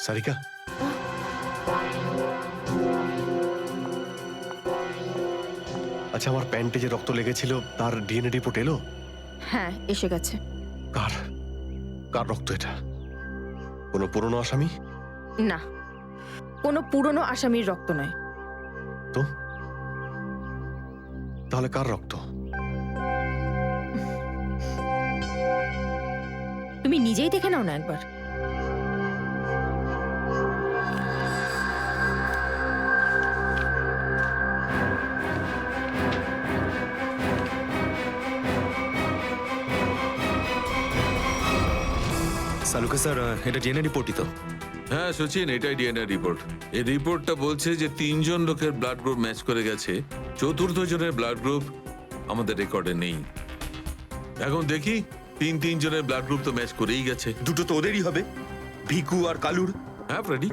সারিকা, আচ্ছা আমার প্যান্টে যে রক্ত লেগেছিল তার ডিএনএ রিপোর্ট এলো? হ্যাঁ, এসে গেছে। কার কার রক্ত এটা? কোনো পুরনো আসামি? না, কোনো পুরনো আসামির রক্ত নয়। তো তাহলে কার রক্ত? তুমি নিজেই দেখে নাও না একবার। সালুকে স্যার, এটা ডিএনএ রিপোর্টই তো? হ্যাঁ সচিন, এটাই ডিএনএ রিপোর্ট। এই রিপোর্টটা বলছে যে 3 জন লোকের ব্লাড গ্রুপ ম্যাচ করে গেছে, চতুর্থ জনের ব্লাড গ্রুপ আমাদের রেকর্ডে নেই। এখন দেখি 3 জনের ব্লাড গ্রুপ তো ম্যাচ করেই গেছে। দুটো তো ওদেরই হবে, ভিকু আর কালুর। হ্যাঁ ফ্রেডি,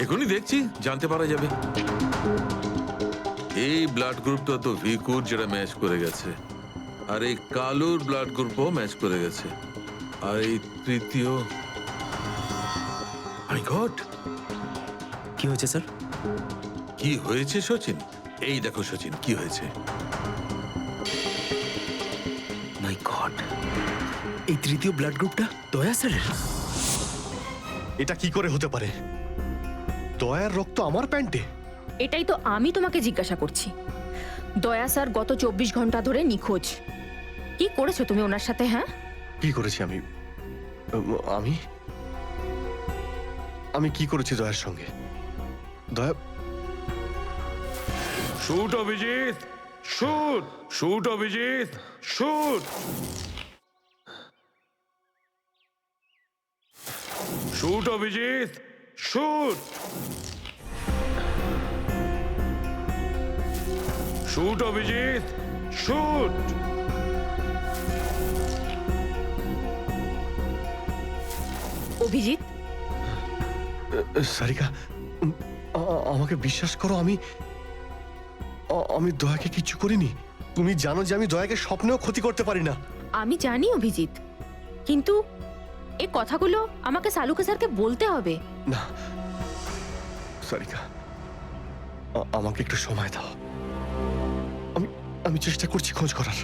এখনই দেখছি, জানতে পারা যাবে। এই ব্লাড গ্রুপটা তো ভিকুর, যেটা ম্যাচ করে গেছে, আর এই কালুর ব্লাড গ্রুপও ম্যাচ করে গেছে, আর এই তৃতীয়। মাই গড, কি হয়েছে স্যার? কি হয়েছে সচিন? এই দেখো সচিন, কি হয়েছে। মাই গড, এই তৃতীয় ব্লাড গ্রুপটা দয়া স্যারের। এটা কি করে হতে পারে? দয়ার রক্ত আমার প্যান্টে? এটাই তো আমি তোমাকে জিজ্ঞাসা করছি। দয়া স্যার গত 24 ঘন্টা ধরে নিখোঁজ। কি করেছো তুমি ওনার সাথে? হ্যাঁ, কি করেছি আমি? আমি আমি কি করেছি দয়ার সঙ্গে? দয়া, shoot Abhijit, shoot, shoot Abhijit, shoot, shoot Abhijit, shoot, shoot Abhijit, shoot. Abhijit, Sarika, আমাকে বিশ্বাস করো, আমি দয়াকে কিচ্ছু করিনি। তুমি জানো যে আমি দয়াকে স্বপ্নেও ক্ষতি করতে পারি না। আমি জানি অভিজিৎ, কিন্তু এই কথাগুলো আমাকে সালুকে স্যারকে বলতে হবে। না সারিকা, আমাকে একটু সময় দাও। আমি চেষ্টা করছি খোঁজ করার।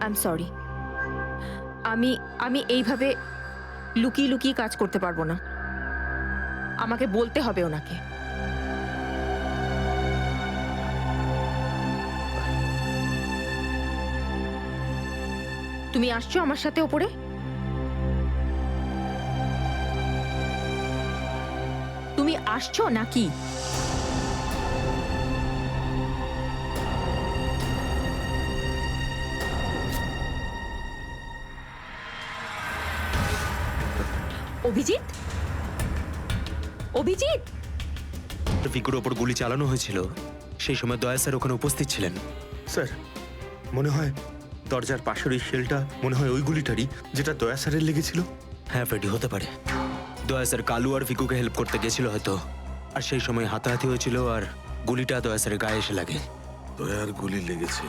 I am sorry. আমি এইভাবে লুকিয়ে লুকিয়ে কাজ করতে পারবো না। আমাকে বলতে হবে ওনাকে। তুমি আসছো আমার সাথে ওপরে? তুমি আসছো নাকি? অভিজিৎ, অভিজিৎ, ভিকুর ওপর গুলি চালানো হয়েছিল, সেই সময় দয়া স্যার ওখানে উপস্থিত ছিলেন। স্যার, মনে হয় দরজার পাশের ওই শেলটা মনে হয় ওই গুলিটারই, যেটা দয়া স্যারের লেগেছিল। হ্যাঁ ফ্রেডি, হতে পারে। দয়া স্যার কালু আর ভিকুকে হেল্প করতে গেছিল হয়তো, আর সেই সময় হাতাহাতি হয়েছিল আর গুলিটা দয়া স্যারের গায়ে এসে লাগে। দয়ার গুলি লেগেছে,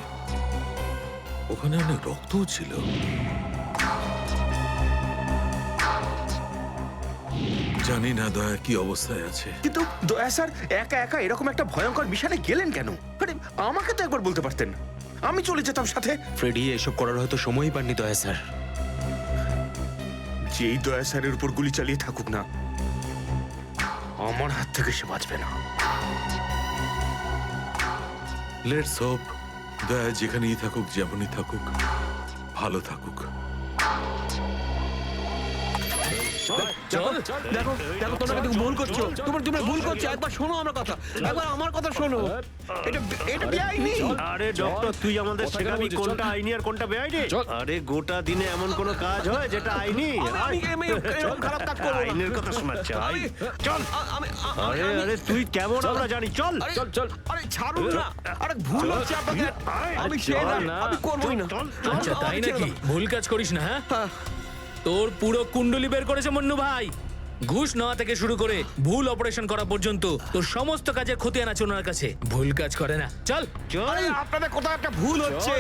ওখানে অনেক রক্তও ছিল। জানি না দয়া কি অবস্থায় আছে। কিন্তু দয়া স্যার একা একা এরকম একটা ভয়ঙ্কর মিশনে গেলেন কেন? আরে আমাকে তো একবার বলতে পারতেন, আমি চলে যেতাম সাথে। ফ্রেডি এসব করার হয়তো সময়ই পাননি দয়া স্যার। যেই দয়া স্যারের উপর গুলি চালিয়ে থাকুক না, আমার হাত থেকে সে বাঁচবে না। লেটস হোপ দয়া যেখানেই থাকুক, যেমনই থাকুক, ভালো থাকুক। দেখো দেখো, তোমরা কিন্তু ভুল করছো। তোমরা ভুল করছো। একবার শোনো আমার কথা, একবার আমার কথা শোনো। এটা বেআইনি। আরে ডক্টর, তুই আমাদের শেখাবি কোনটা আইনি আর কোনটা বেআইনি? আরে গোটা দিনে এমন কোন কাজ হয় যেটা আইনি? এরকম খারাপ কাজ করো না। আইনের কথা শোনাচ্ছে। চল। আরে আরে তুই কেমন আমরা জানি। চল চল চল। আরে ছাড়ুন না। আরে ভুল হচ্ছে আপনাদের। আমি চাই না, আমি করবই না। আচ্ছা তাই নাকি? ভুল কাজ করিস না। হ্যাঁ, তোর পুরো কুণ্ডলি বের করেছে মন্নু ভাই। ঘুষ নেওয়া থেকে শুরু করে ভুল অপারেশন করা পর্যন্ত তোর সমস্ত কাজের খতিয়ান আছে ওনার কাছে। ভুল কাজ করে না। চল। আরে আপনাদের কোথাও একটা ভুল হচ্ছে।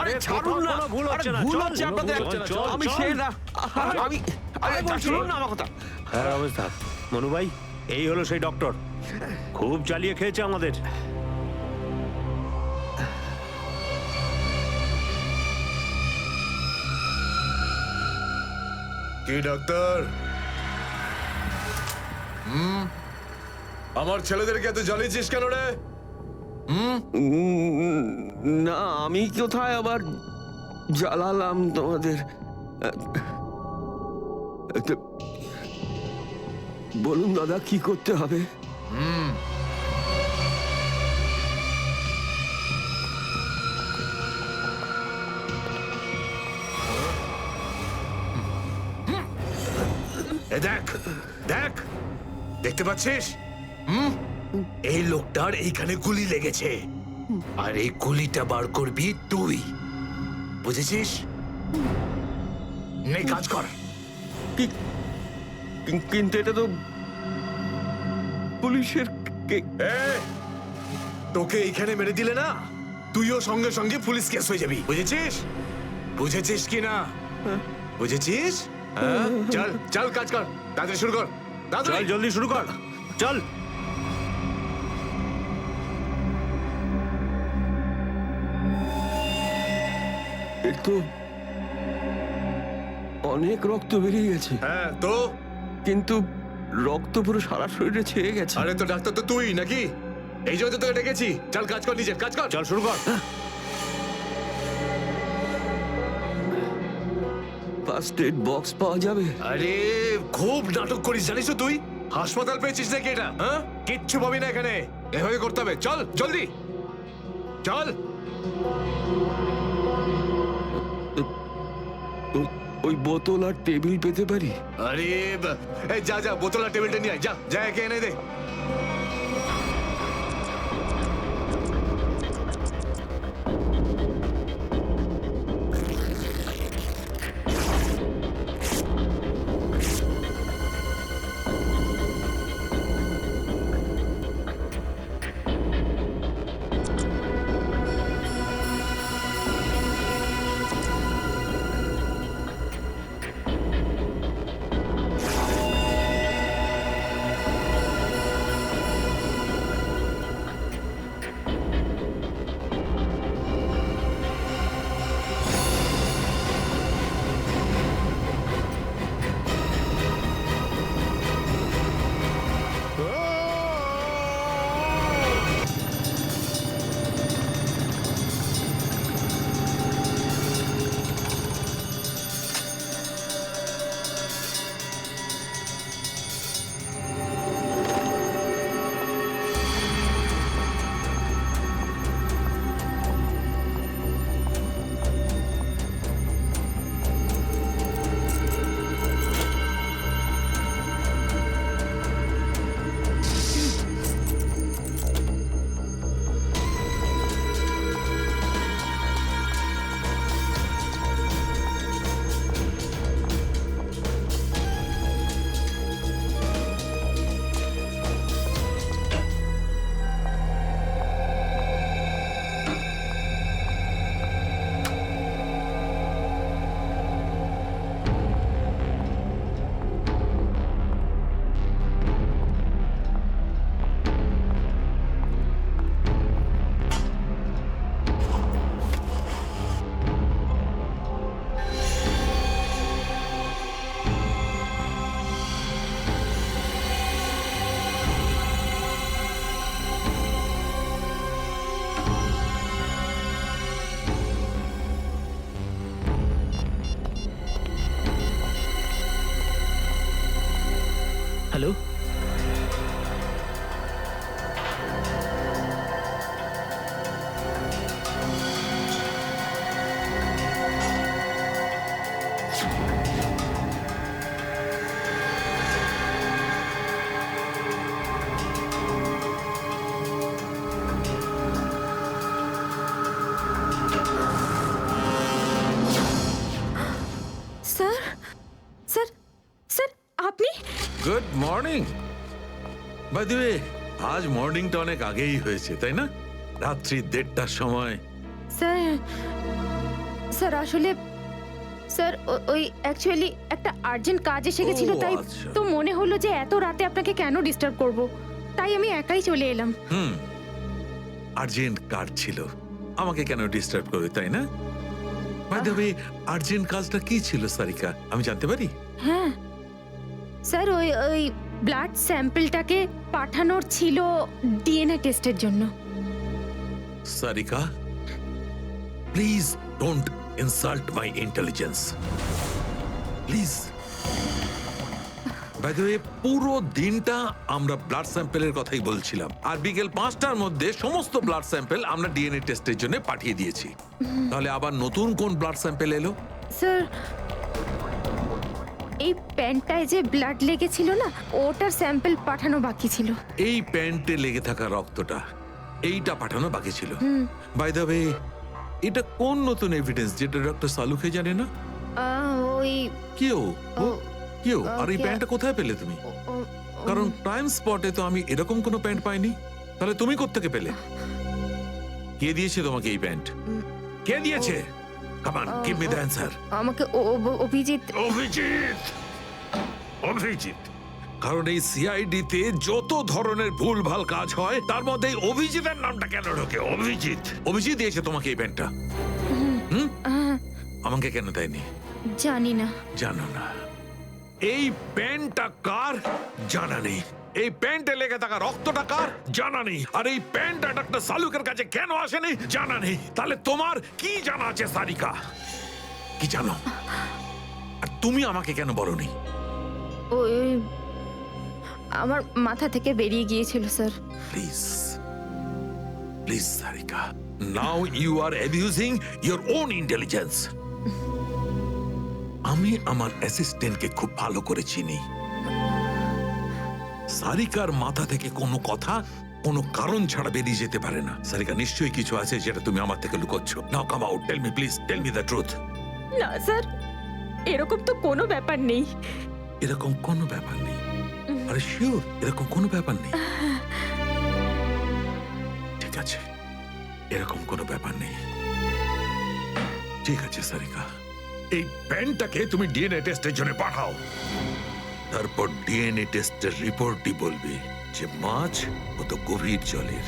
আরে ছাড়ুন না। ভুল হচ্ছে না। ভুল হচ্ছে আপনাদের। আমি চাই না। আমি আরে শুনুন না আমার কথা। হ্যাঁ অবস্থা মনু ভাই, এই হলো সেই ডক্টর, খুব জ্বালিয়ে খেয়েছে আমাদের। কি ডাক্তার? আমার ছেলেদেরকে এত জ্বালিয়েছিস কেন রে? না আমি কোথায় আবার জ্বালালাম তোমাদের? বলুন দাদা কি করতে হবে? এ দেখ দেখ, দেখতে পাচ্ছিস? এই লোকটার এইখানে গুলি লেগেছে, আর এই গুলিটা বার করবি তুই, বুঝেছিস? নে কাজ কর। কিন্তু এটা তো পুলিশের তোকে এইখানে মেরে দিলে না, তুইও সঙ্গে সঙ্গে পুলিশ কেস হয়ে যাবি, বুঝেছিস? বুঝেছিস কি না? বুঝেছিস? হ্যাঁ? চল চল কাজ কর, তাড়াতাড়ি শুরু কর, চল তাড়াতাড়ি। জলদি শুরু কর, চল। এর তো অনেক রক্ত বেরিয়ে গেছে, হ্যাঁ তো? কিন্তু রক্ত পুরো সারা শরীরে ছেয়ে গেছে। আরে তো ডাক্তার তো তুই নাকি? এই জন্য তো তোকে ডেকেছি। চল কাজ কর, নিজের কাজ কর। চল শুরু কর। ফার্স্ট এড বক্স পাওয়া যাবে? আরে খুব নাটক করিস জানিস তো তুই? হাসপাতাল পেয়েছিস নাকি এটা? হ্যাঁ, কিচ্ছু পাবি না এখানে, এভাবে করতে হবে। চল জলদি চল। ওই বোতল আর টেবিল পেতে পারি? আরে এই যা যা, বোতল আর টেবিলটা নিয়ে আয়, যা যা, একে এনে দে। হ্যালো, স্যার স্যার স্যার আপনি? Good morning. By the way, আজ মর্নিংটা অনেক আগেই হয়েছে তাই না? রাত্রি 1:30টার সময়। স্যার স্যার আসলে স্যার ওই অ্যাকচুয়ালি একটা আর্জেন্ট কাজ এসে গেছিল, ও, তাই আচ্ছা। তো মনে হলো যে এত রাতে আপনাকে কেন ডিস্টার্ব করব, তাই আমি একাই চলে এলাম। আর্জেন্ট কাজ ছিল, আমাকে কেন ডিস্টার্ব করবে, তাই না? বাই দ্য ওয়ে, আর্জেন্ট কাজটা কি ছিল সারিকা, আমি জানতে পারি? হ্যাঁ স্যার, ওই ওই ব্লাড স্যাম্পলটাকে পাঠানোর ছিল ডিএনএ টেস্টের জন্য। Sarika, please don't insult my intelligence, please. By the way, পুরো দিনটা আমরা ব্লাড স্যাম্পেলের কথাই বলছিলাম, আর বিকেল 5টার মধ্যে সমস্ত ব্লাড স্যাম্পেল আমরা ডিএনএ টেস্টের জন্য পাঠিয়ে দিয়েছি। তাহলে আবার নতুন কোন ব্লাড স্যাম্পেল এলো? স্যার, এই প্যান্টটায় যে ব্লাড লেগেছিল না, ওটার স্যাম্পল পাঠানো বাকি ছিল। এই প্যান্টে লেগে থাকা রক্তটা, এইটা পাঠানো বাকি ছিল। বাই দ্য ওয়ে, এটা কোন নতুন এভিডেন্স যেটা ডক্টর সালুকে জানে না? ওই কেউ ও- কেউ আর এই কে- প্যান্টটা কোথায় পেলে তুমি? ও- ও- কারণ টাইম স্পটে তো আমি এরকম কোনো প্যান্ট পাইনি। তাহলে তুমি কোত্থেকে পেলে? কে দিয়েছে তোমাকে এই প্যান্ট? কে দিয়েছে? Come on, give me the answer. আমাকে অভিজিৎ। অভিজিৎ, অভিজিৎ। কারণ এই সিআইডি তে যত ধরনের ভুলভাল কাজ হয় তার মধ্যে এই অভিজিতের নামটা কেন ঢোকে? অভিজিৎ, অভিজিৎ দিয়েছে তোমাকে এই প্যান্টটা। আমাকে কেন দেয়নি? জানি না। জানো না? এই প্যান্টটা কার? জানা নেই। এই প্যান্টে লেগে থাকা রক্তটা কার? জানা নেই। আর এই প্যান্টটা ডক্টর সালুকের কাছে কেন আসেনি? জানা নেই। তাহলে তোমার কি জানা আছে সারিকা? কি জানো? আর তুমি আমাকে কেন বলনি? ওই আমার মাথা থেকে বেরিয়ে গিয়েছিল sir. Please, please Sarika, now you are abusing your own intelligence. আমি আমার অ্যাসিস্ট্যান্টকে খুব ভালো করে চিনি। সারিকার মাথা থেকে কোনো কথা কোনো কারণ ছাড়া বেরিয়ে যেতে পারে না। সারিকা, নিশ্চয়ই কিছু আছে যেটা তুমি আমার থেকে লুকোচ্ছ। Now come out, tell me please, tell me the truth. না স্যার, এরকম তো কোনো ব্যাপার নেই। এরকম কোনো ব্যাপার নেই? আরে শিওর, এরকম কোনো ব্যাপার নেই? ঠিক আছে, এরকম কোনো ব্যাপার নেই। ঠিক আছে সারিকা, এই প্যান্টটাকে তুমি ডিএনএ টেস্টের জন্য পাঠাও। তারপর ডিএনএ টেস্টের রিপোর্টই বলবে যে মাছ কত গভীর জলের।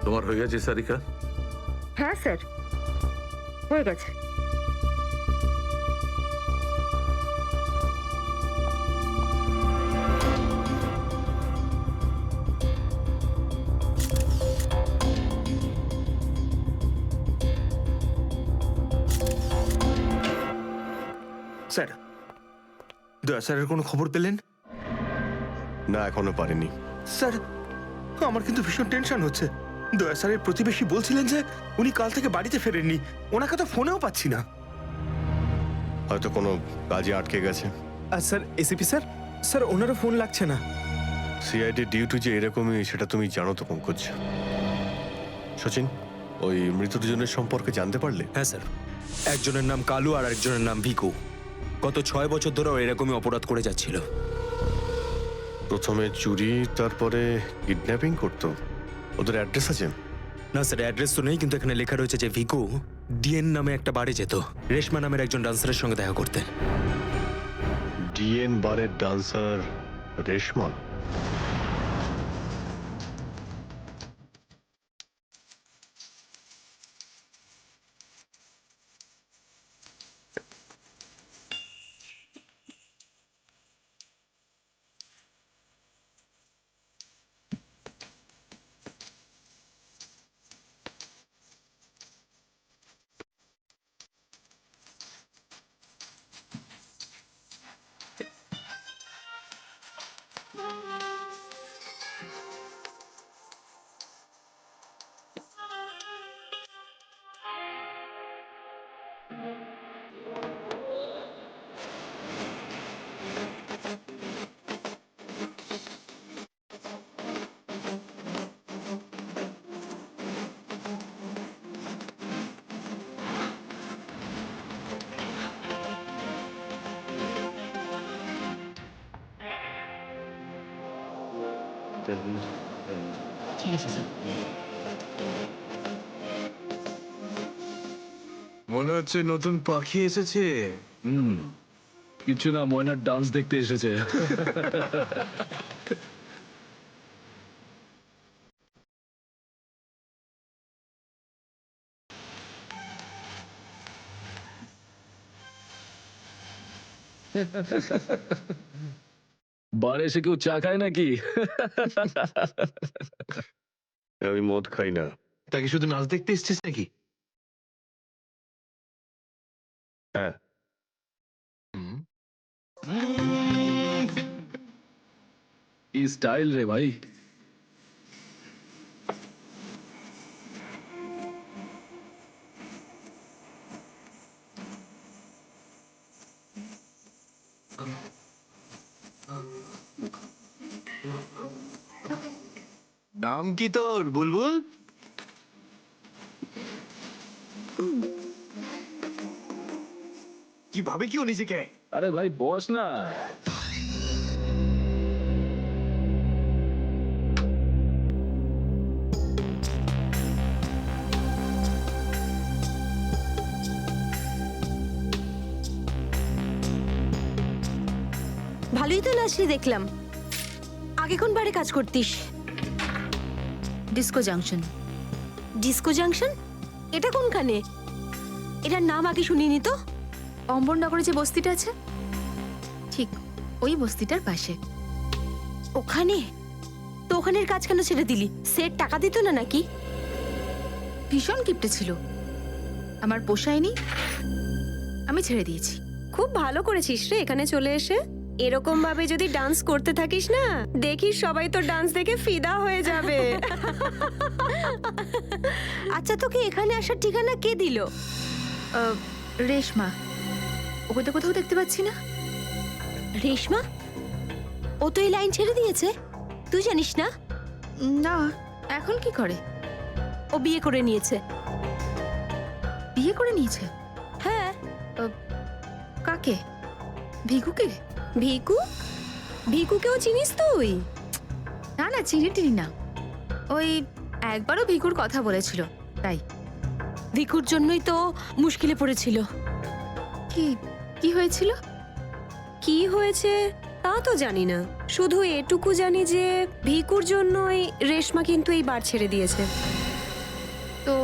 তোমার হয়ে গেছে সারিকা? হ্যাঁ স্যার, হয়ে গেছে। স্যার, দয়া স্যারের কোনো খবর পেলেন? না, এখনো পারিনি। স্যার, আমার কিন্তু ভীষণ টেনশন হচ্ছে। দয়া স্যারের প্রতিবেশী বলছিলেন যে উনি কাল থেকে বাড়িতে ফেরেননি। ওনাকে তো ফোনেও পাচ্ছি না। হয়তো কোনো কাজে আটকে গেছে। আর স্যার, এসিপি স্যার, স্যার ওনারও ফোন লাগছে না। সিআইডি ডিউটি যে এরকমই সেটা তুমি জানো তো পঙ্কজ। সচিন, ওই মৃত দুজনের সম্পর্কে জানতে পারলে? হ্যাঁ স্যার, একজনের নাম কালু আর একজনের নাম ভিকু। গত 6 বছর ধরে এরকমই অপরাধ করে যাচ্ছিল। প্রথমে চুরি, তারপরে কিডন্যাপিং করতো। ওদের অ্যাড্রেস আছে? না স্যার, অ্যাড্রেস তো নেই, কিন্তু এখানে লেখা রয়েছে যে ভিকু ডিএন নামে একটা বারে যেত রেশমা নামের একজন ডান্সারের সঙ্গে দেখা করতে। ডিএন বারের ডান্সার রেশমা? মনে হচ্ছে নতুন পাখি এসেছে। কিছু না, ময়নার ডান্স দেখতে এসেছে। বারে এসে কেউ চা খায় নাকি? আমি মদ খাই না। তাকে শুধু নাচ দেখতে এসছিস নাকি? হ্যাঁ, কি স্টাইল রে ভাই। নাম কি তোর, বুলবুল? কি ভাবে কি ও নিজেকে? আরে ভাই বস না। ভালোই তো নাচলি দেখলাম। আগে কোন বারে কাজ করতিস? Disco junction. Disco junction? এটা কোনখানে? এটার নাম আগে শুনিনি তো। অম্বরনগরে যে বস্তিটা আছে, ঠিক ওই বস্তিটার পাশে। ওখানে? তো ওখানের কাজ কেন ছেড়ে দিলি? সেট টাকা দিত না নাকি? ভীষণ কিপটে ছিল, আমার পোষায়নি, আমি ছেড়ে দিয়েছি। খুব ভালো করেছিস রে এখানে চলে এসে। এরকম ভাবে যদি ডান্স করতে থাকিস না, দেখিস সবাই তো ডান্স দেখে ফিদা হয়ে যাবে। আচ্ছা, তোকে এখানে আসার ঠিকানা কে দিল? রেশমা, ওকে তো কোথাও দেখতে পাচ্ছি না। রেশমা? ও তো এই লাইন ছেড়ে দিয়েছে, তুই জানিস না? না, এখন কি করে? ও বিয়ে করে নিয়েছে। বিয়ে করে নিয়েছে? হ্যাঁ। কাকে? ভিকুকে? ভিকু? ভিকুকেও চিনিস তুই? না না, চিনি টিনি না। ওই একবারও ভিকুর কথা বলেছিল, তাই। ভিকুর জন্যই তো মুশকিলে পড়েছিল। কি কি হয়েছিল? কি হয়েছে তা তো জানি না, শুধু এটুকু জানি যে ভিকুর জন্যই রেশমা কিন্তু এই বার ছেড়ে দিয়েছে। তো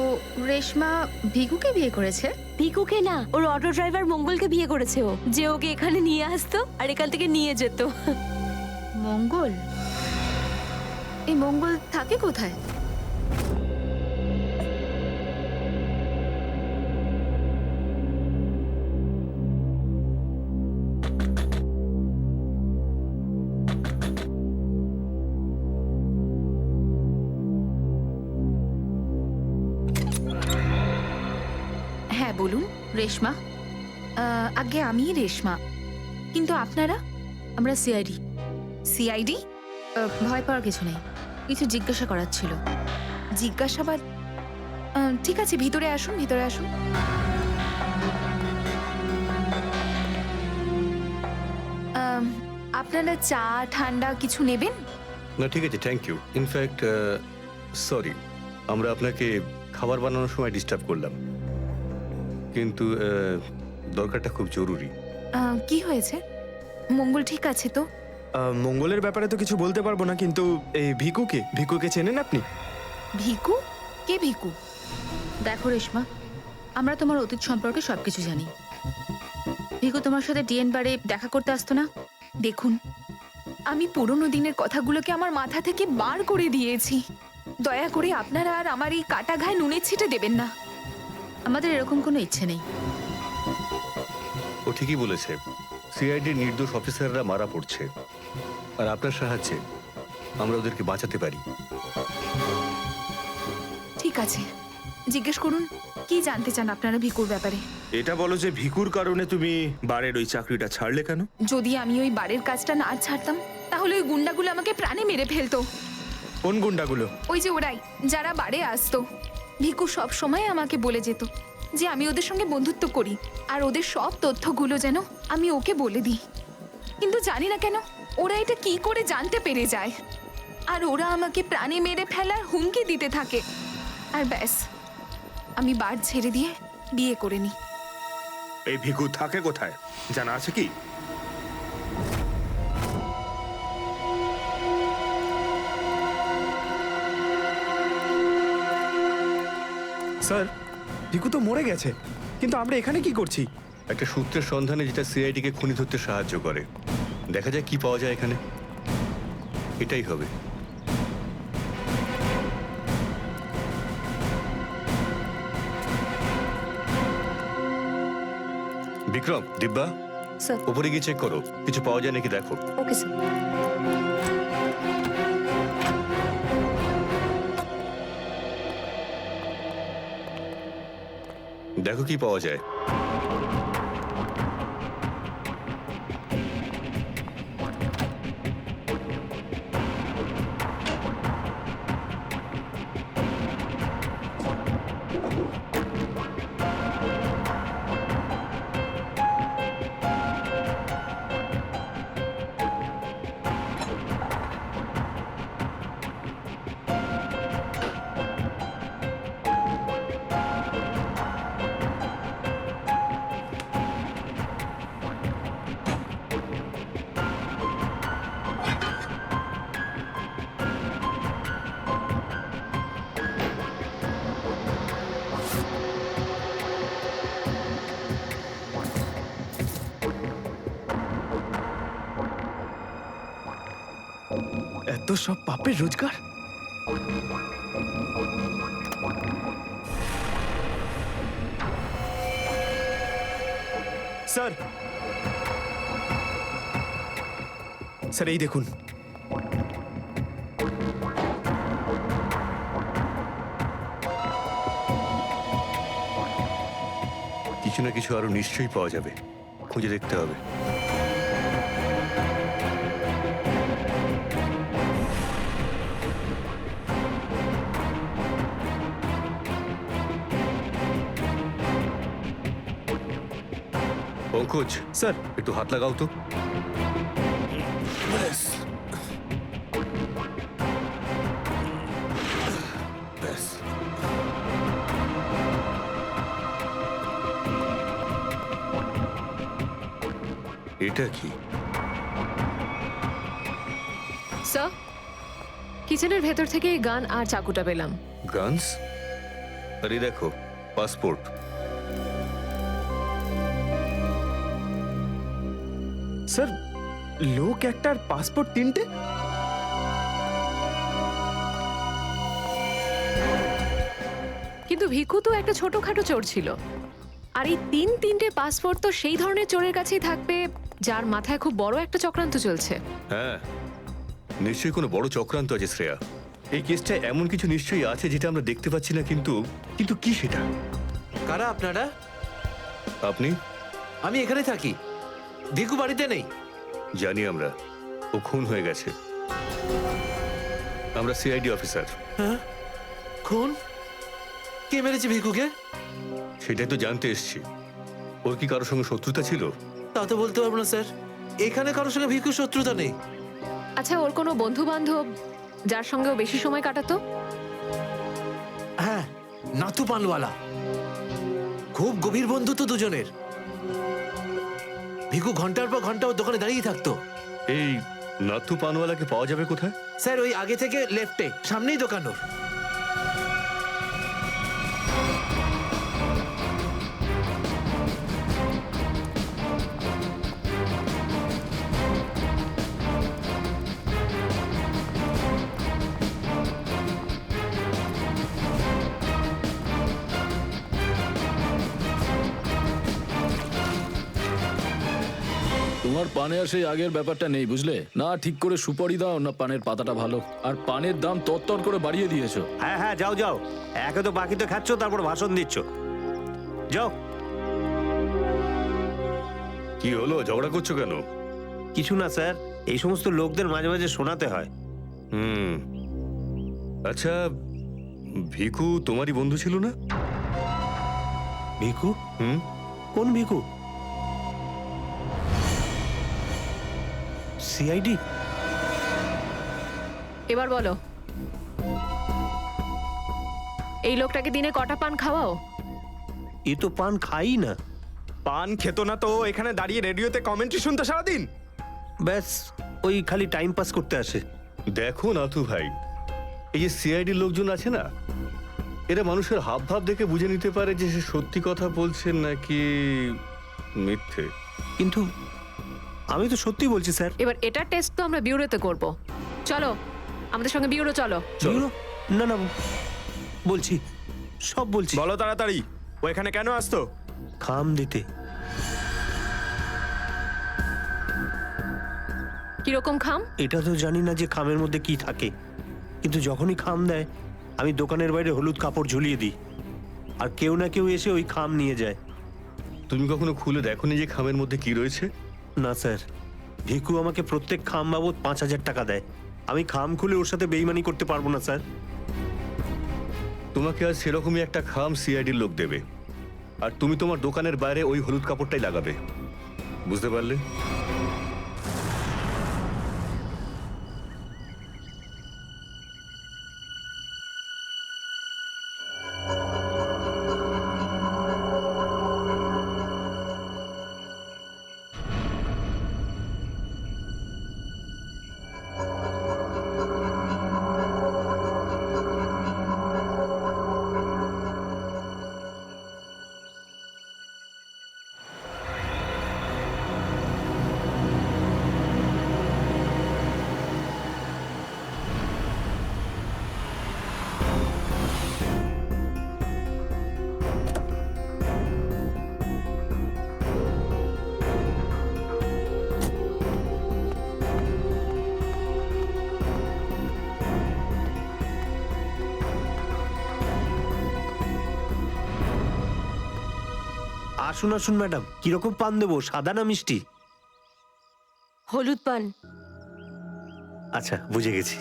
রেশমা ভিকুকে বিয়ে করেছে? ভিকুকে না, ওর অটো ড্রাইভার মঙ্গলকে বিয়ে করেছে ও, যে ওকে এখানে নিয়ে আসতো আর এখান থেকে নিয়ে যেত। মঙ্গল? এই মঙ্গল থাকে কোথায়? হ্যাঁ বলুন। রেশমা? আগে আমি রেশমা, কিন্তু আপনারা? আমরা সিআইডি। সিআইডি? ভয় পাওয়ার কিছু নেই, কিছু জিজ্ঞাসা করার ছিল। জিজ্ঞাসাবাদ? ঠিক আছে, ভিতরে আসুন, ভিতরে আসুন। আপনারা চা ঠান্ডা কিছু নেবেন? না ঠিক আছে, থ্যাংক ইউ। ইনফ্যাক্ট সরি, আমরা আপনাকে খাবার বানানোর সময় ডিস্টার্ব করলাম, কিন্তু দরকারটা খুব জরুরি। কি হয়েছে? মঙ্গল ঠিক আছে তো? মঙ্গলের ব্যাপারে তো কিছু বলতে পারবো না, কিন্তু এই ভিকুকে চেনেন আপনি? ভিকু? কে ভিকু? দেখো রেশমা, আমরা তোমার অতীত সম্পর্কে সবকিছু জানি। ভিকু তোমার সাথে ডিএন বারে দেখা করতে আসতো না? দেখুন, আমি পুরনো দিনের কথাগুলোকে আমার মাথা থেকে বার করে দিয়েছি। দয়া করে আপনারা আর আমার এই কাটা ঘায়ে নুনের ছিটে দেবেন না। আমাদের এরকম কোনো ইচ্ছে নেই। ও ঠিকই বলেছে, সিআইডির নির্দোষ অফিসাররা মারা পড়ছে, আর আপনার সাহায্যে আমরা ওদেরকে বাঁচাতে পারি। ঠিক আছে, জিজ্ঞেস করুন, কি জানতে চান আপনারা ভিকুর ব্যাপারে? এটা বলো যে ভিকুর কারণে তুমি বারের ওই চাকরিটা ছাড়লে কেন? যদি আমি ওই বাড়ির কাজটা না ছাড়তাম, তাহলে ওই গুন্ডাগুলো আমাকে প্রাণে মেরে ফেলতো। কোন গুন্ডাগুলো? ওই যে ওরাই, যারা বাড়ি আসতো। ভিকু সব সময় আমাকে বলে যেত যে আমি ওদের সঙ্গে বন্ধুত্ব করি, আর ওদের সব তথ্যগুলো যেন আমি ওকে বলে দিই। কিন্তু জানি না কেন ওরা এটা কি করে জানতে পেরে যায়। আর ওরা আমাকে প্রাণে মেরে ফেলার হুমকি দিতে থাকে। আর ব্যাস, আমি বার ছেড়ে দিয়ে বিয়ে করে নিই। এই ভিকু থাকে কোথায় জানা আছে কি? স্যার, ভিকু তো মরে গেছে, কিন্তু আমরা এখানে কি করছি? একটা সূত্রের সন্ধানে যেটা সিআইডিকে খুনি ধরতে সাহায্য করে। দেখা যায় কি পাওয়া যায় এখানে। এটাই হবে। বিক্রম, দিব্যা, স্যার। উপরে গিয়ে চেক করো, কিছু পাওয়া যায় নাকি দেখো। Okay sir. দেখো কি পাওয়া যায়। এত সব পাপের রোজগার। স্যার, স্যার এই দেখুন। কিছু না কিছু আরো নিশ্চয়ই পাওয়া যাবে, খুঁজে দেখতে হবে। পঙ্কজ, স্যার, একটু হাত লাগাও তো। এটা কি? স্যার, কিচেনের ভেতর থেকে এই গান আর চাকুটা পেলাম। গানস? আরে দেখো, পাসপোর্ট। স্যার, লোক একটার পাসপোর্ট তিনটে? কিন্তু ভিকু তো একটা ছোটখাটো চোর ছিল, আর এই তিনটে পাসপোর্ট তো সেই ধরনের চোরের কাছেই থাকবে যার মাথায় খুব বড় একটা চক্রান্ত চলছে। হ্যাঁ, নিশ্চয়ই কোনো বড় চক্রান্ত আছে শ্রেয়া। এই কেসটা এমন কিছু নিশ্চয়ই আছে যেটা আমরা দেখতে পাচ্ছি না, কিন্তু কিন্তু কি সেটা? কারা আপনারা? আপনি? আমি এখানে থাকি, ভিকু বাড়িতে নেই। জানি আমরা, ও খুন হয়ে গেছে। আমরা সিআইডি অফিসার। হ্যাঁ? খুন? কে মেরেছে ভিকুকে? সেটাই তো জানতে এসেছি। ওর কি কারোর সঙ্গে শত্রুতা ছিল? তা তো বলতে পারবো না স্যার, এখানে কারোর সঙ্গে ভিকুর শত্রুতা নেই। আচ্ছা, ওর কোনো বন্ধু বান্ধব যার সঙ্গে ও বেশি সময় কাটাতো? হ্যাঁ, নাথু পানওয়ালা। খুব গভীর বন্ধুত্ব দুজনের। ভিকু ঘন্টার পর ঘন্টা ওর দোকানে দাঁড়িয়ে থাকতো। এই নাথু পানওয়ালাকে পাওয়া যাবে কোথায়? স্যার, ওই আগে থেকে লেফটে, সামনেই দোকান ওর। তোমার পানে আর সেই আগের ব্যাপারটা নেই, বুঝলে না? ঠিক করে সুপারি দাও না, পানের পাতাটা ভালো। আর পানের দাম তত্তর করে বাড়িয়ে দিয়েছো। হ্যাঁ হ্যাঁ, যাও যাও, একে তো বাকিতে খাচ্ছ, তারপর ভাষণ দিচ্ছ। যাও। কি হলো, ঝগড়া করছো কেন? কিছু না স্যার, এই সমস্ত লোকদের মাঝে মাঝে শোনাতে হয়। আচ্ছা, ভিকু তোমারই বন্ধু ছিল না? ভিকু? কোন ভিকু? সিআইডি? এবার বলো, এই লোকটাকে দিনে কটা পান খাওয়াও? এ তো পান খাই না। পান খেতো না তো এখানে দাঁড়িয়ে রেডিওতে কমেন্ট্রি শুনতো সারাদিন। ব্যাস ওই খালি টাইম পাস করতে আসে। দেখো নাথু ভাই, এই যে সিআইডির লোকজন আছে না, এরা মানুষের হাব ভাব দেখে বুঝে নিতে পারে যে সে সত্যি কথা বলছে নাকি মিথ্যে। কিন্তু আমি তো সত্যি বলছি স্যার। এবার এটার টেস্ট তো আমরা বিউরোতে করব। চলো আমাদের সঙ্গে বিউরো চলো। চলো। না না বলছি, সব বলছি। বলো তাড়াতাড়ি, ও এখানে কেন আসতো? খাম দিতে। কিরকম খাম? এটা তো জানি না যে খামের মধ্যে কি থাকে, কিন্তু যখনই খাম দেয় আমি দোকানের বাইরে হলুদ কাপড় ঝুলিয়ে দিই, আর কেউ না কেউ এসে ওই খাম নিয়ে যায়। তুমি কখনো খুলে দেখোনি যে খামের মধ্যে কি রয়েছে? না স্যার, ভিকু আমাকে প্রত্যেক খাম বাবদ 5,000 টাকা দেয়। আমি খাম খুলে ওর সাথে বেইমানি করতে পারবো না স্যার। তোমাকে আজ সেরকমই একটা খাম সিআইডির লোক দেবে, আর তুমি তোমার দোকানের বাইরে ওই হলুদ কাপড়টাই লাগাবে। বুঝতে পারলে? আসুন আসুন ম্যাডাম, কিরকম পান দেবো, সাদা না মিষ্টি? হলুদ পান। আচ্ছা বুঝে গেছি।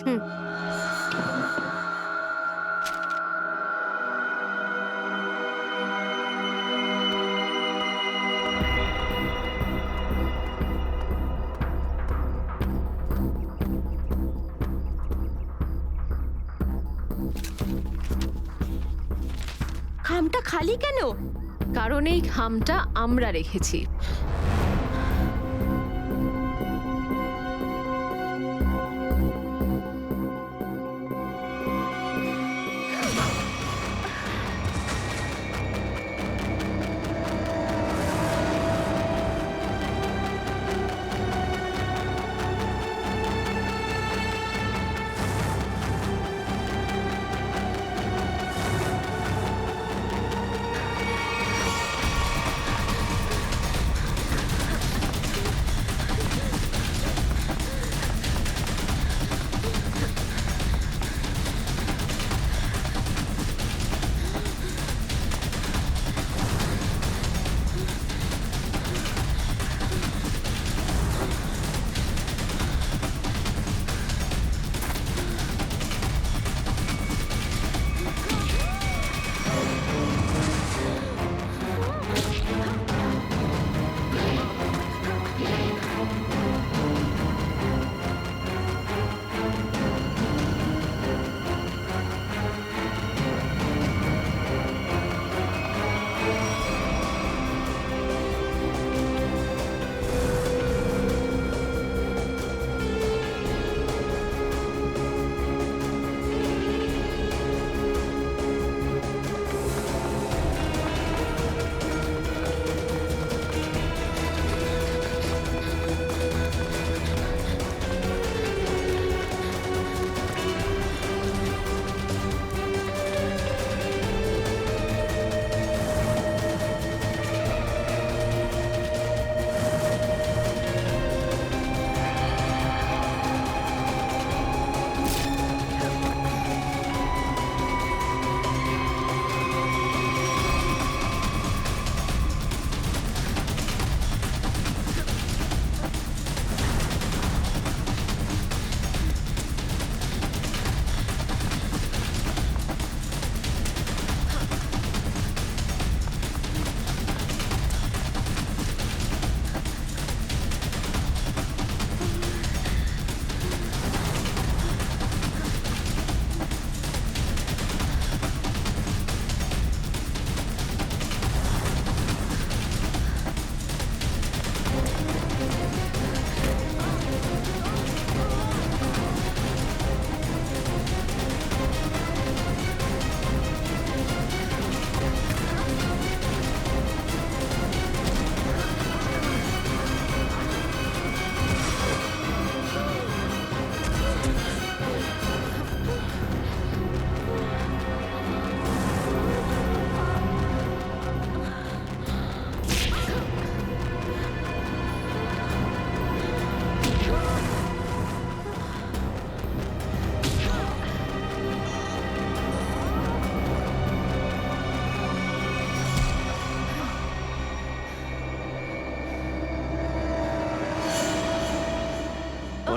খামটা খালি কেন? কারণ এই খামটা আমরা রেখেছি।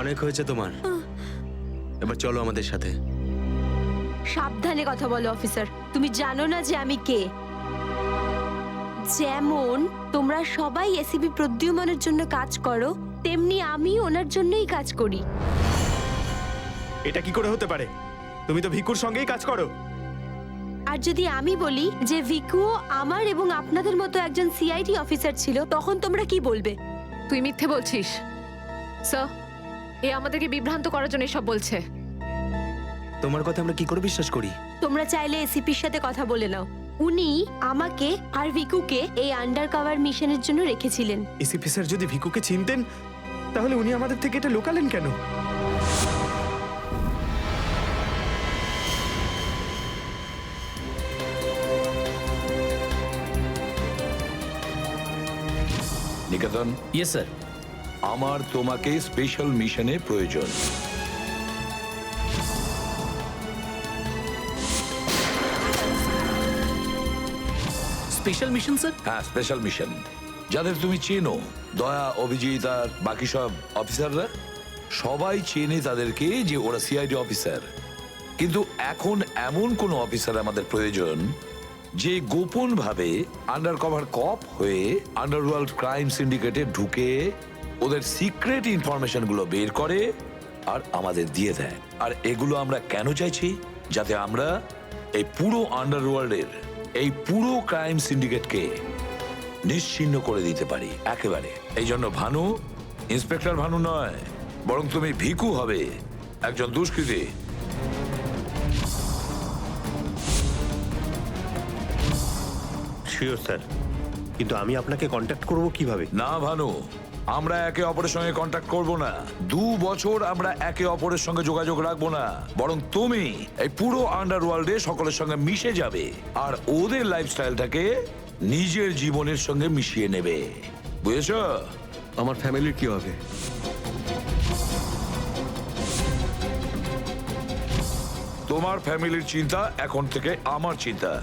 অনেক হয়েছে তোমার, এবার চলো আমাদের সাথে। সাবধানে কথা বলো অফিসার, তুমি জানো না যে আমি কে। যেমন তোমরা সবাই এসিপি প্রদ্যুম্নের জন্য কাজ করো, তেমনি আমি ওনার জন্যই কাজ করি। এটা কি করে হতে পারে? তুমি তো ভিকুর সঙ্গেই কাজ করো। আর যদি আমি বলি যে ভিকুও আমার এবং আপনাদের মতো একজন সিআইডি অফিসার ছিল, তখন তোমরা কি বলবে? তুই মিথ্যে বলছিস স্যার। এ আমাদেরকে বিভ্রান্ত করার জন্য সব বলছে। তোমার কথা আমরা কি করে বিশ্বাস করি? তোমরা চাইলে এসিপির সাথে কথা বলে নাও। উনি আমাকে আর ভিকুকে এই আন্ডার কভার মিশনের জন্য রেখেছিলেন। এসিপি স্যার যদি ভিকুকে চিনতেন তাহলে উনি আমাদের থেকে এটা লুকালেন কেন? নিকেতন, ইয়েস স্যার। আমার তোমাকে স্পেশাল মিশনে প্রয়োজন। Special mission sir? হ্যাঁ, স্পেশাল মিশন। যাদের তুমি চেনো, দয়া, অভিজিৎ আর বাকি সব অফিসাররা, সবাই চেনে তাদেরকে যে ওরা সিআইডি অফিসার। কিন্তু এখন এমন কোন অফিসার আমাদের প্রয়োজন যে গোপন ভাবে আন্ডার কভার কপ হয়ে আন্ডারওয়ার্ল্ড ক্রাইম সিন্ডিকেটে ঢুকে ওদের সিক্রেট ইনফরমেশন গুলো বের করে আর আমাদের দিয়ে দেয়। আর এগুলো আমরা কেন চাইছি? যাতে আমরা এই পুরো আন্ডারওয়ার্ল্ডের এই পুরো ক্রাইম সিন্ডিকেটকে নিশ্চিহ্ন করে দিতে পারি একেবারে। এই জন্য ভানু ইন্সপেক্টর ভানু নয়, বরং তুমি ভিকু হবে, একজন দুষ্কৃতী। শিওর স্যার, কিন্তু আমি আপনাকে কন্ট্যাক্ট করব কিভাবে? না ভানু, আমরা একে অপরের সঙ্গে কন্ট্যাক্ট করব না। 2 বছর আমরা একে অপরের সঙ্গে যোগাযোগ রাখবো না, বরং তুমি এই পুরো আন্ডারওয়ার্ল্ডে সকলের সঙ্গে মিশে যাবে আর ওদের লাইফস্টাইলটাকে নিজের জীবনের সঙ্গে মিশিয়ে নেবে। বুঝেছো? আমার ফ্যামিলির কি হবে? তোমার ফ্যামিলির চিন্তা এখন থেকে আমার চিন্তা।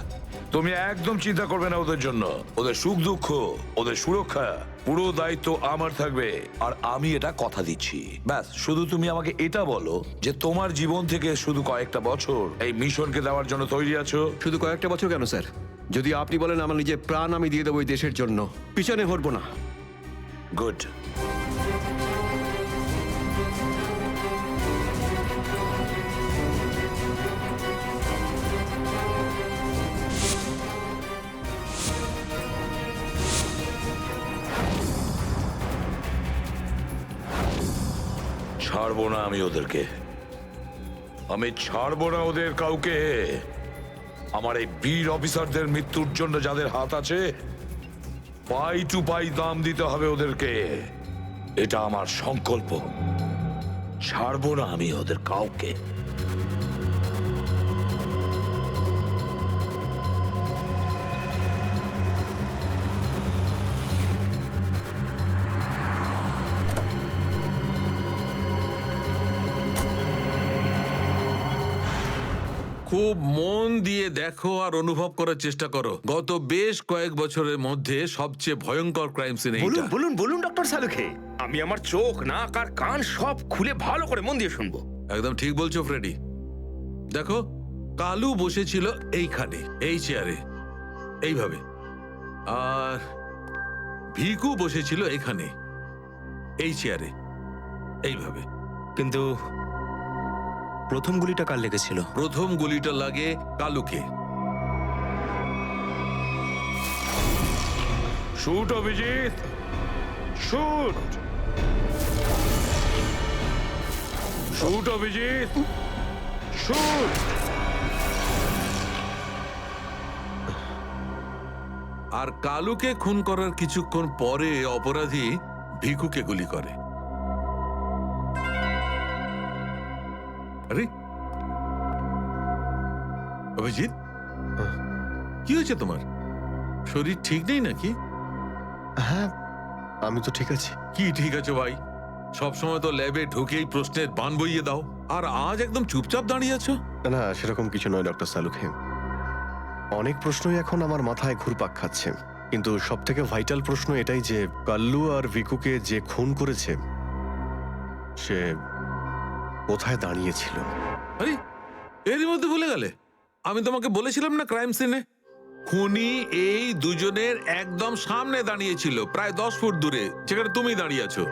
তুমি একদম চিন্তা করবে না ওদের জন্য। ওদের সুখ দুঃখ, ওদের সুরক্ষা, পুরো দায়িত্ব আমার থাকবে। আর আমি এটা কথা দিচ্ছি। ব্যাস, শুধু তুমি আমাকে এটা বলো যে তোমার জীবন থেকে শুধু কয়েকটা বছর এই মিশনকে দেওয়ার জন্য তৈরি আছো। শুধু কয়েকটা বছর কেন স্যার? যদি আপনি বলেন আমার নিজের প্রাণ আমি দিয়ে দেবো এই দেশের জন্য, পিছনে হটবো না। গুড। ছাড়বো না আমি ওদেরকে, আমি ছাড়বো না ওদের কাউকে। আমার এই বীর অফিসারদের মৃত্যুর জন্য যাদের হাত আছে, পাই টু পাই দাম দিতে হবে ওদেরকে। এটা আমার সংকল্প। ছাড়বো না আমি ওদের কাউকে। খুব মন দিয়ে দেখো আর অনুভব করার চেষ্টা করো। গত বেশ কয়েক বছরের মধ্যে সবচেয়ে ভয়ঙ্কর ক্রাইম সিন এইটা। বলুন বলুন ডক্টর সালুখে, আমি আমার চোখ, নাক আর কান সব খুলে ভালো করে মন দিয়ে শুনবো। একদম ঠিক বলছো ফ্রেডি। দেখো, কালু বসেছিল এইখানে, এই চেয়ারে, এইভাবে। আর ভিকু বসেছিল এখানে, এই চেয়ারে, এইভাবে। কিন্তু প্রথম গুলিটা কার লেগেছিল? প্রথম গুলিটা লাগে কালুকে। Shoot Abhijit, shoot. Shoot Abhijit, shoot. আর কালুকে খুন করার কিছুক্ষণ পরে অপরাধী ভিকুকে গুলি করে। আরে অভিজিৎ, কি হয়েছে তোমার? শরীর ঠিক নেই নাকি? হ্যাঁ, আমি তো ঠিক আছি। কি ঠিক আছে ভাই? সবসময় তো ল্যাবে ঢুকেই প্রশ্নের বান বইয়ে দাও, আর আজ একদম চুপচাপ দাঁড়িয়ে আছো। না, সেরকম কিছু নয় ডক্টর সালুখে। অনেক প্রশ্নই এখন আমার মাথায় ঘুরপাক খাচ্ছে, কিন্তু সব থেকে ভাইটাল প্রশ্ন এটাই যে কাল্লু আর ভিকুকে যে খুন করেছে সে কোথায় দাঁড়িয়েছিল। আরে এরই মধ্যে ভুলে গেলে? আমি তোমাকে বলেছিলাম না ক্রাইম সিনে খুনি এই দুজনের একদম সামনে দাঁড়িয়েছিল, প্রায় 10 ফুট দূরে, যেখানে তুমি দাঁড়িয়ে আছো।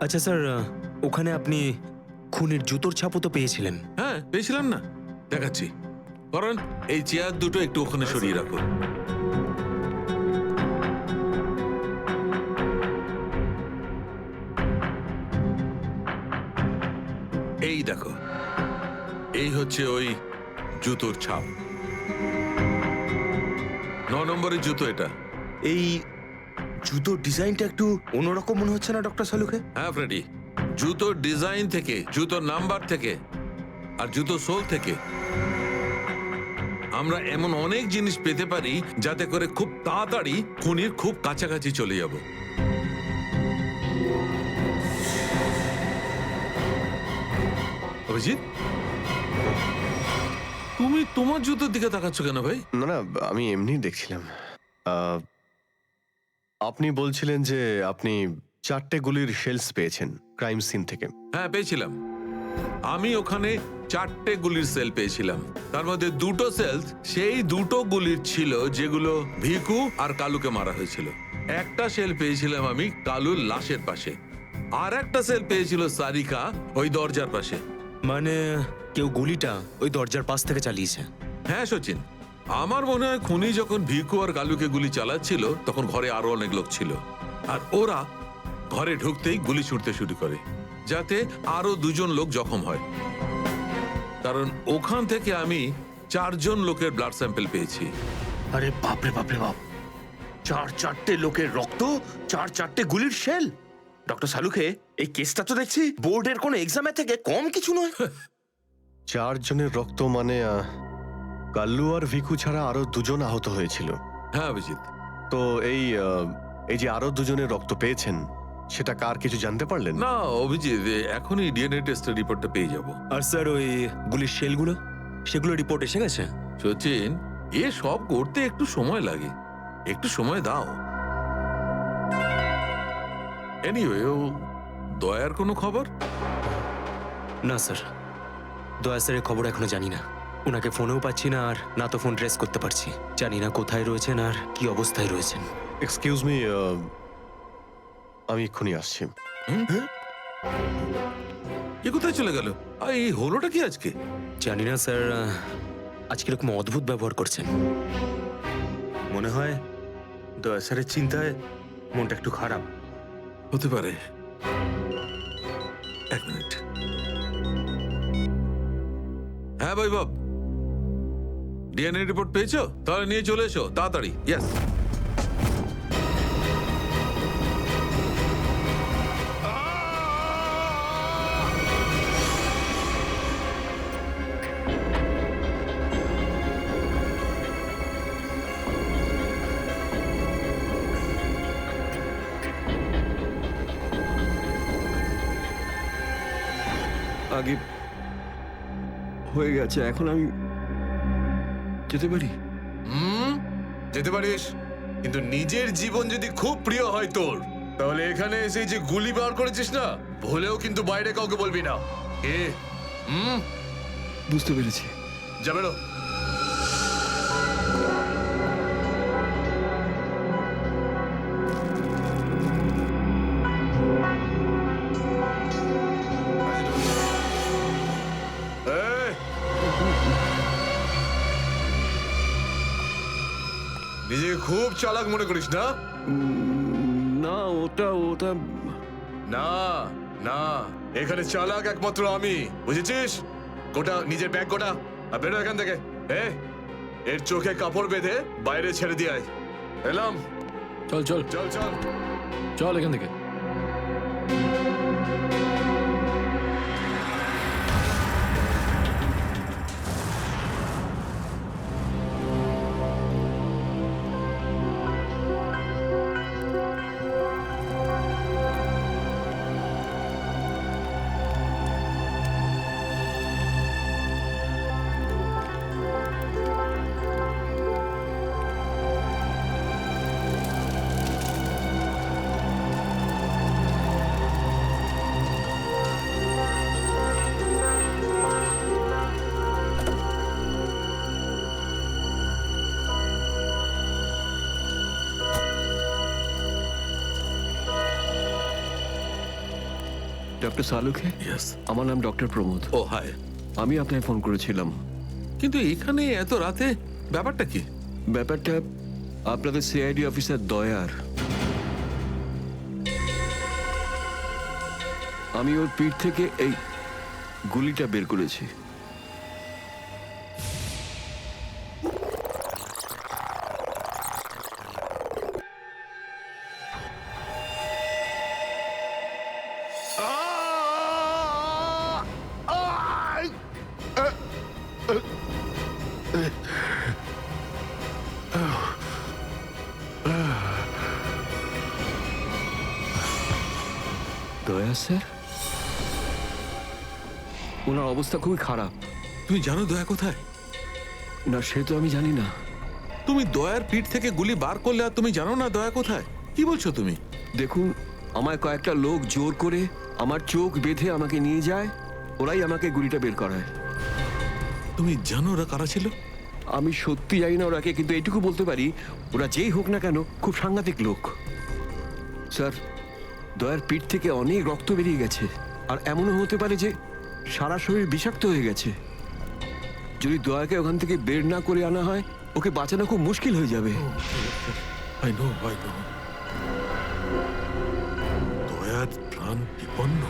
আচ্ছা স্যার, ওখানে আপনি খুনের জুতোর ছাপও তো পেয়েছিলেন। হ্যাঁ পেয়েছিলাম না, দেখাচ্ছি। কারণ এই চেয়ার দুটো একটু ওখানে সরিয়ে রাখো। এই দেখো, এই হচ্ছে ওই জুতোর ছাপ। 9 নম্বরের জুতো এটা। এই জুতোর ডিজাইনটা একটু অন্যরকম মনে হচ্ছে না ডক্টর সালুকে? হ্যাঁ ফ্রেডি, জুতোর ডিজাইন থেকে, জুতোর নাম্বার থেকে আর জুতো সোল থেকে আমরা এমন অনেক জিনিস পেতে পারি যাতে করে খুব তাড়াতাড়ি খুনির খুব কাছাকাছি চলে যাব। অভিজিৎ, তুমি তোমার জুতোর দিকে তাকাচ্ছ কেন ভাই? না না, আমি এমনি দেখছিলাম। আপনি বলছিলেন যে আপনি 4টে গুলির শেলস পেয়েছেন ক্রাইম সিন থেকে। হ্যাঁ পেয়েছিলাম। আমি ওখানে 4টে গুলির সেল পেয়েছিলাম। তার মধ্যে 2টো সেল সেই 2টো গুলির ছিল যেগুলো ভিকু আর কালুকে মারা হয়েছিল। একটা সেল পেয়েছিলাম আমি কালুর লাশের পাশে, আর একটা সেল পেয়েছিল সারিকা ওই দরজার পাশে। মানে কেউ গুলিটা ওই দরজার পাশ থেকে চালিয়েছে? হ্যাঁ সচিন, আমার মনে হয় খুনি যখন ভিকু আর কালুকে গুলি চালাচ্ছিল তখন ঘরে আরো অনেক লোক ছিল, আর ওরা ঘরে ঢুকতেই গুলি ছুটতে শুরু করে যাতে আরো 2জন লোক জখম হয়। কারণ ওখান থেকে আমি 4জন লোকের ব্লাড স্যাম্পল পেয়েছি। আরে বাপরে বাপরে বাপ, 4টে লোকের রক্ত, 4টে গুলির শেল। ডক্টর সালুকে, এই কেসটা তো দেখছি বোর্ডের কোনো এক্সামের থেকে কম কিছু নয়। 4 জনের রক্ত মানে কাল্লু আর ভিকু ছাড়া আরো 2জন আহত হয়েছিল। হ্যাঁ অভিজিৎ। তো এই যে আরো 2জনের রক্ত পেয়েছেন, সেটা কার কিছু জানতে পারলেন? না অভিজিৎ, এখনই ডিএনএ টেস্টের রিপোর্টটা পেয়ে যাব। আর স্যার ওই গুলির শেলগুলো, সেগুলো রিপোর্ট এসে গেছে? সচিন, এ সব করতে একটু সময় লাগে, একটু সময় দাও। এনিওয়ে, ও দয়ার কোনো খবর? না স্যার, দয়া স্যারের খবর এখনো জানি না। ওনাকে ফোনেও পাচ্ছি না, আর না তো ফোন ট্রেস করতে পারছি। জানি না কোথায় রয়েছেন আর কি অবস্থায় রয়েছেন। এক্সকিউজ মি, আমি এক্ষুনি আসছি। এ কোথায় চলে গেল? এই হলোটা কি আজকে? জানি না স্যার, আজকে এরকম অদ্ভুত ব্যবহার করছেন। মনে হয় দয়া স্যারের চিন্তায় মনটা একটু খারাপ। হতে পারে। 1 মিনিট। হ্যাঁ বৈভব, ডিএনএ রিপোর্ট পেয়েছো? তাহলে নিয়ে চলে এসো তাড়াতাড়ি। ইয়েস। আগে হয়ে গেছে, এখন আমি যেতে পারি? যেতে পারিস, কিন্তু নিজের জীবন যদি খুব প্রিয় হয় তোর, তাহলে এখানে এসে যে গুলি বার করেছিস না, ভুলেও কিন্তু বাইরে কাউকে বলবি না। বুঝতে পেরেছি। যা বেরো। নিজেকে খুব চালাক মনে করিস না? না, ওটা না না, এখানে চালাক একমাত্র আমি, বুঝেছিস? গোটা নিজের ব্যাগ গোটা, আর বেরো এখান থেকে। এর চোখে কাপড় বেঁধে বাইরে ছেড়ে দিয়ে আয়। এলাম। চল চল চল চল চল এখান থেকে। Doctor Salukhe yes. আমার নাম ডক্টর প্রমোদ। ও হাই। আমি আপনাকে ফোন করেছিলাম। কিন্তু এখানে এত রাতে ব্যাপারটা কি? ব্যাপারটা আপনাদের সিআইডি অফিসার দয়ার। আমি ওর পিঠ থেকে এই গুলিটা বের করেছি। দয়া স্যার, ওনার অবস্থা খুবই খারাপ। তুমি জানো দয়া কোথায়? না, সে তো আমি জানি না। তুমি দয়ার পিঠ থেকে গুলি বার করলে আর তুমি জানো না দয়া কোথায়? কি বলছো তুমি? দেখুন, আমায় কয়েকটা লোক জোর করে আমার চোখ বেঁধে আমাকে নিয়ে যায়, ওরাই আমাকে গুলিটা বের করায়। তুমি জানো ওরা কারা ছিল? আমি সত্যি জানি না ওরাকে, কিন্তু এটুকু বলতে পারি ওরা যেই হোক না কেন খুব সাংঘাতিক লোক। স্যার, দয়ার পিঠ থেকে অনেক রক্ত বেরিয়ে গেছে, আর এমনও হতে পারে যে সারা শরীর বিষাক্ত হয়ে গেছে। যদি দয়াকে ওখান থেকে বের না করে আনা হয়, ওকে বাঁচানো খুব মুশকিল হয়ে যাবে। I know. দয়ার প্রাণ বিপন্ন।